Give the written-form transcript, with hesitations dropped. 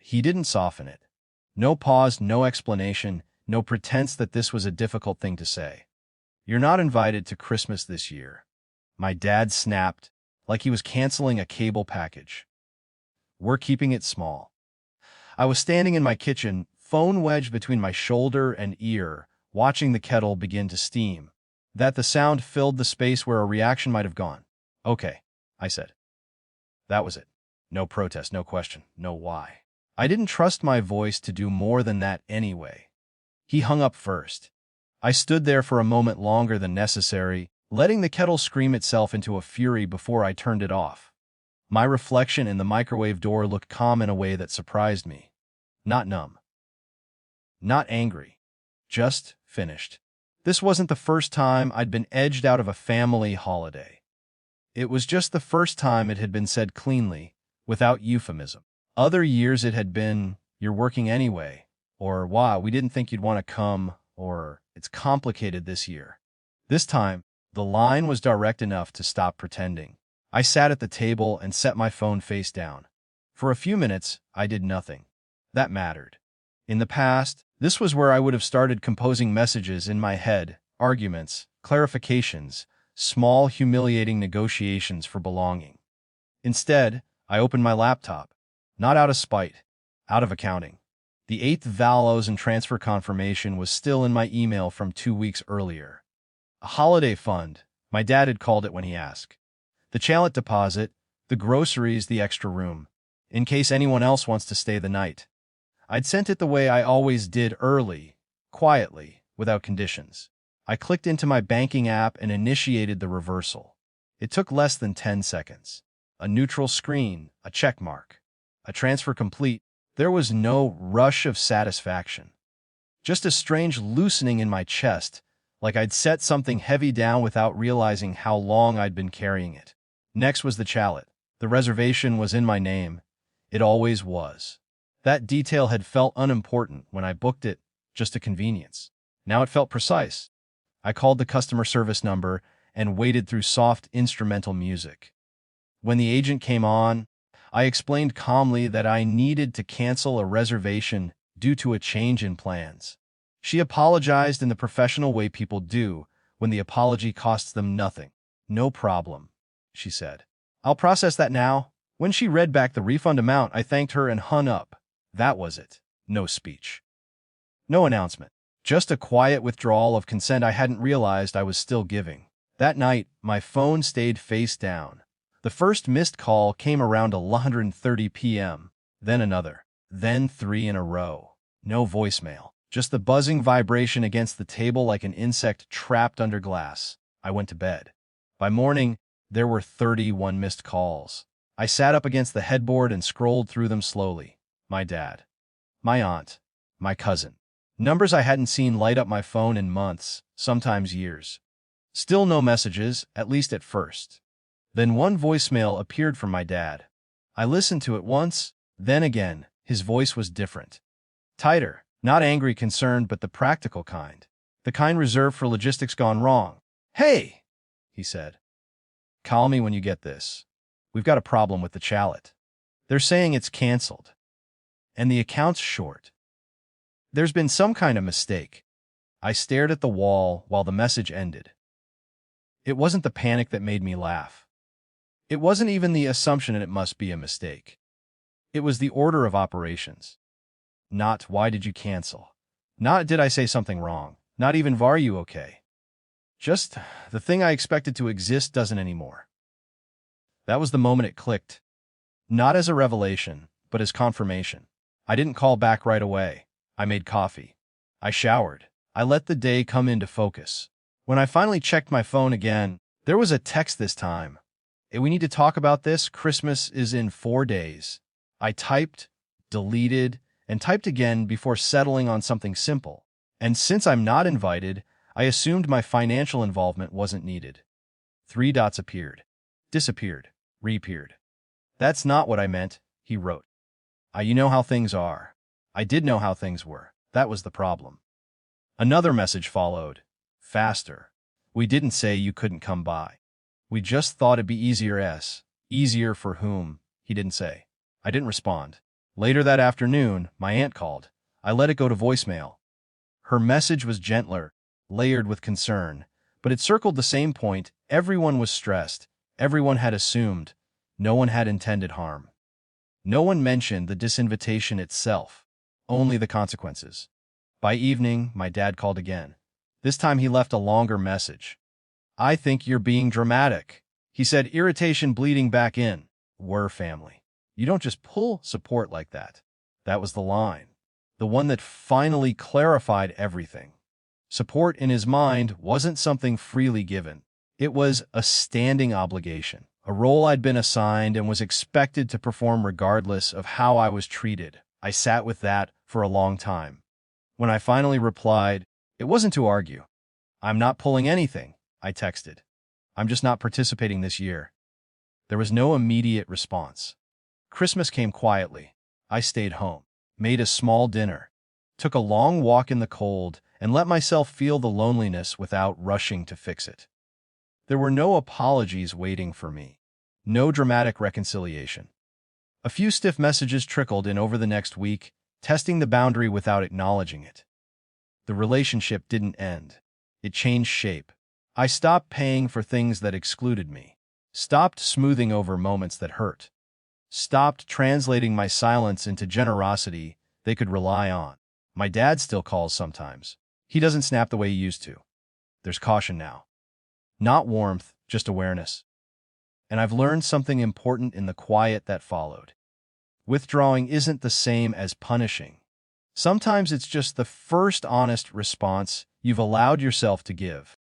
He didn't soften it. No pause, no explanation, no pretense that this was a difficult thing to say. "You're not invited to Christmas this year." My dad snapped, like he was canceling a cable package. "We're keeping it small." I was standing in my kitchen, phone wedged between my shoulder and ear, watching the kettle begin to steam. The sound filled the space where a reaction might have gone. "Okay," I said. That was it. No protest, no question, no why. I didn't trust my voice to do more than that anyway. He hung up first. I stood there for a moment longer than necessary, letting the kettle scream itself into a fury before I turned it off. My reflection in the microwave door looked calm in a way that surprised me. Not numb. Not angry. Just finished. This wasn't the first time I'd been edged out of a family holiday. It was just the first time it had been said cleanly, without euphemism. Other years it had been, "You're working anyway," or "Wow, we didn't think you'd want to come," or "It's complicated this year." This time, the line was direct enough to stop pretending. I sat at the table and set my phone face down. For a few minutes, I did nothing. That mattered. In the past, this was where I would have started composing messages in my head, arguments, clarifications, small humiliating negotiations for belonging. Instead, I opened my laptop, not out of spite, out of accounting. The 8th Valos and transfer confirmation was still in my email from 2 weeks earlier. A holiday fund, my dad had called it when he asked. The Chalet deposit, the groceries, the extra room, in case anyone else wants to stay the night. I'd sent it the way I always did, early, quietly, without conditions. I clicked into my banking app and initiated the reversal. It took less than 10 seconds. A neutral screen, a check mark, a transfer complete. There was no rush of satisfaction. Just a strange loosening in my chest, like I'd set something heavy down without realizing how long I'd been carrying it. Next was the Chalet. The reservation was in my name. It always was. That detail had felt unimportant when I booked it, just a convenience. Now it felt precise. I called the customer service number and waded through soft instrumental music. When the agent came on, I explained calmly that I needed to cancel a reservation due to a change in plans. She apologized in the professional way people do when the apology costs them nothing. "No problem," she said. "I'll process that now." When she read back the refund amount, I thanked her and hung up. That was it. No speech. No announcement. Just a quiet withdrawal of consent I hadn't realized I was still giving. That night, my phone stayed face down. The first missed call came around 11:30 p.m., then another, then 3 in a row. No voicemail, just the buzzing vibration against the table like an insect trapped under glass. I went to bed. By morning, there were 31 missed calls. I sat up against the headboard and scrolled through them slowly. My dad, my aunt, my cousin. Numbers I hadn't seen light up my phone in months, sometimes years. Still no messages, at least at first. Then one voicemail appeared from my dad. I listened to it once, then again. His voice was different. Tighter, not angry, concerned, but the practical kind. The kind reserved for logistics gone wrong. "Hey," he said. "Call me when you get this. We've got a problem with the Chalet. They're saying it's canceled. And the account's short. There's been some kind of mistake." I stared at the wall while the message ended. It wasn't the panic that made me laugh. It wasn't even the assumption that it must be a mistake. It was the order of operations. Not, "Why did you cancel?" Not, "Did I say something wrong?" Not even, "Are you okay?" Just, "The thing I expected to exist doesn't anymore." That was the moment it clicked. Not as a revelation, but as confirmation. I didn't call back right away. I made coffee. I showered. I let the day come into focus. When I finally checked my phone again, there was a text this time. "Hey, we need to talk about this. Christmas is in 4 days." I typed, deleted, and typed again before settling on something simple. And since I'm not invited, I assumed my financial involvement wasn't needed. 3 dots appeared. Disappeared. Reappeared. "That's not what I meant," he wrote. You know how things are." I did know how things were. That was the problem. Another message followed. Faster. "We didn't say you couldn't come by. We just thought it'd be easier. Easier for whom?" He didn't say. I didn't respond. Later that afternoon, my aunt called. I let it go to voicemail. Her message was gentler, layered with concern, but it circled the same point. Everyone was stressed. Everyone had assumed. No one had intended harm. No one mentioned the disinvitation itself, only the consequences. By evening, my dad called again. This time he left a longer message. "I think you're being dramatic," he said, irritation bleeding back in. "We're family. You don't just pull support like that." That was the line. The one that finally clarified everything. Support in his mind wasn't something freely given. It was a standing obligation, a role I'd been assigned and was expected to perform regardless of how I was treated. I sat with that for a long time. When I finally replied, it wasn't to argue. "I'm not pulling anything," I texted. "I'm just not participating this year." There was no immediate response. Christmas came quietly. I stayed home, made a small dinner, took a long walk in the cold, and let myself feel the loneliness without rushing to fix it. There were no apologies waiting for me. No dramatic reconciliation. A few stiff messages trickled in over the next week, testing the boundary without acknowledging it. The relationship didn't end. It changed shape. I stopped paying for things that excluded me. Stopped smoothing over moments that hurt. Stopped translating my silence into generosity they could rely on. My dad still calls sometimes. He doesn't snap the way he used to. There's caution now. Not warmth, just awareness. And I've learned something important in the quiet that followed. Withdrawing isn't the same as punishing. Sometimes it's just the first honest response you've allowed yourself to give.